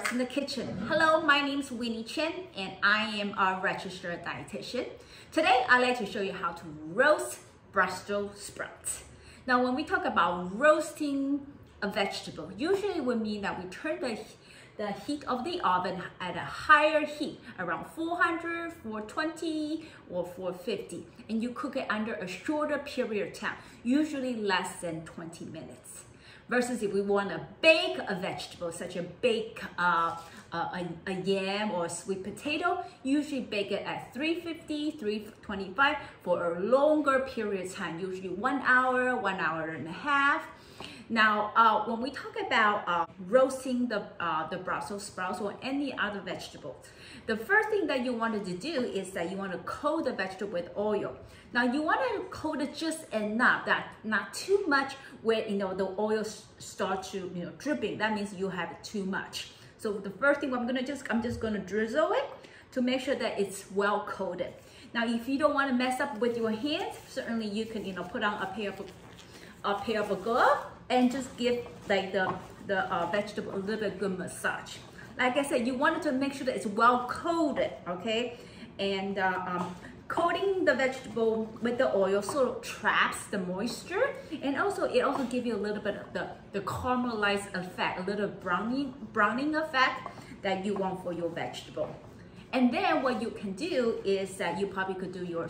What's in the Kitchen. Hello, my name is Winnie Chen and I am a registered dietitian. Today, I'd like to show you how to roast Brussels sprouts. Now, when we talk about roasting a vegetable, usually we mean that we turn the heat of the oven at a higher heat, around 400, 420, or 450, and you cook it under a shorter period of time, usually less than 20 minutes. Versus if we want to bake a vegetable, such as bake a yam or a sweet potato, usually bake it at 350, 325 for a longer period of time, usually 1 hour, 1 hour and a half. Now, when we talk about roasting the Brussels sprouts or any other vegetable, the first thing that you wanted to do is that you want to coat the vegetable with oil. Now, you want to coat it just enough, that not too much where the oil starts to dripping. That means you have too much. So the first thing I'm just gonna drizzle it to make sure that it's well coated. Now, if you don't want to mess up with your hands, certainly you can put on a pair of glove and just give like the vegetable a little bit good massage. Like I said, you wanted to make sure that it's well coated, okay? And coating the vegetable with the oil sort of traps the moisture, and it also gives you a little bit of the caramelized effect, a little browning effect that you want for your vegetable. And then what you can do is that you probably could do your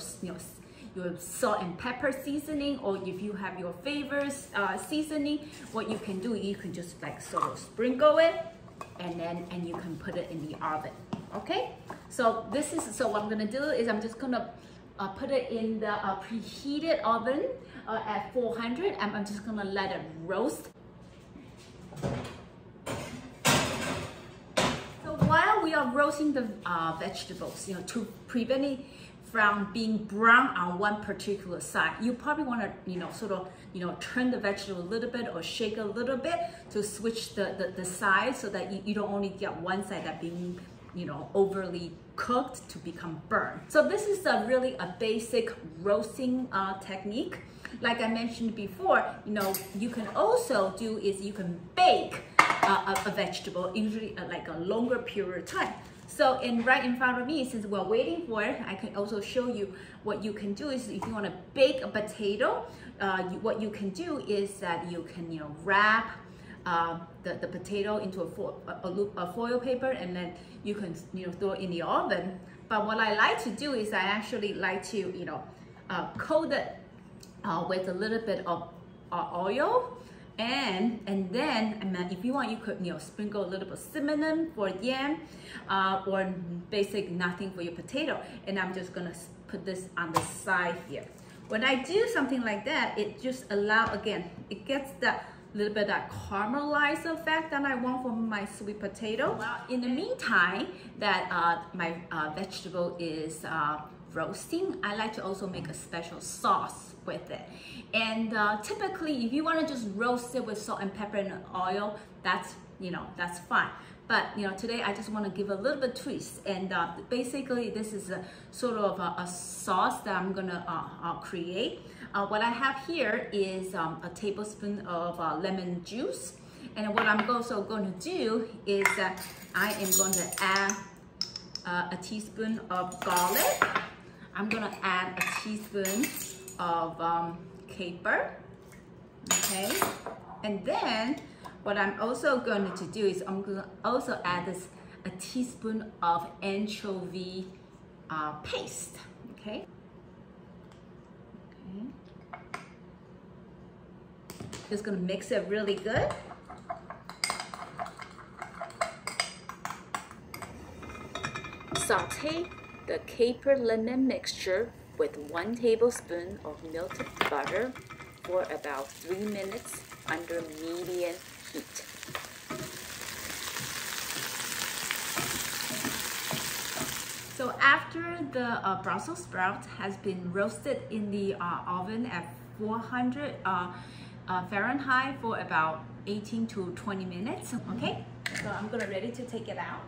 salt and pepper seasoning, or if you have your favorite seasoning, what you can do, you can just like sort of sprinkle it, and you can put it in the oven. Okay, so what I'm gonna do is I'm just gonna put it in the preheated oven at 400, and I'm just gonna let it roast. So while we are roasting the vegetables, to prevent it from being brown on one particular side, you probably want to sort of turn the vegetable a little bit or shake a little bit to switch the side, so that you don't only get one side that being overly cooked to become burnt. So this is really a basic roasting technique. Like I mentioned before, you can also do is you can bake a vegetable, usually like a longer period of time. So right in front of me, since we're waiting for it, I can also show you what you can do is if you want to bake a potato, what you can do is that you can wrap the potato into a foil paper, and then you can throw it in the oven. But what I like to do is I actually like to coat it with a little bit of oil, and then if you want, you could sprinkle a little bit of cinnamon for yam, or basic nothing for your potato. And I'm just gonna put this on the side here. When I do something like that, it just it gets that little bit of that caramelized effect that I want for my sweet potato. Well, in the meantime that my vegetable is roasting, I like to also make a special sauce with it. And typically, if you want to just roast it with salt and pepper and oil, that's fine. But today I just want to give a little bit twist, and basically this is a sort of a sauce that I'm gonna create. What I have here is a tablespoon of lemon juice, and what I'm also going to do is that I am going to add a teaspoon of garlic. I'm going to add a teaspoon of caper, okay? And then what I'm also going to do is I'm going to also add a teaspoon of anchovy paste, okay? Just gonna mix it really good. Saute the caper lemon mixture with 1 tablespoon of melted butter for about 3 minutes under medium heat. So after the Brussels sprout has been roasted in the oven at 400 Fahrenheit for about 18 to 20 minutes, okay? So I'm ready to take it out.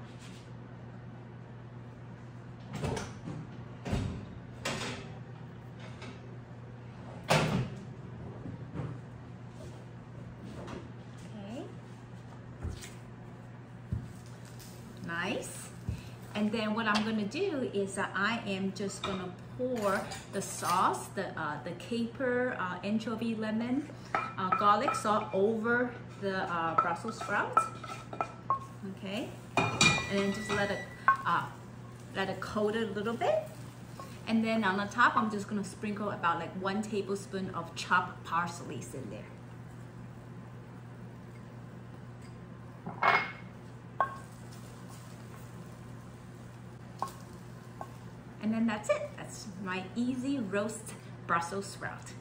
Nice. And then what I'm gonna do is that I am just gonna pour the sauce, the caper, anchovy, lemon, garlic salt over the Brussels sprouts. Okay, and then just let it coat it a little bit. And then on the top, I'm just gonna sprinkle about like 1 tablespoon of chopped parsley in there. And then that's it. That's my easy roast Brussels sprout.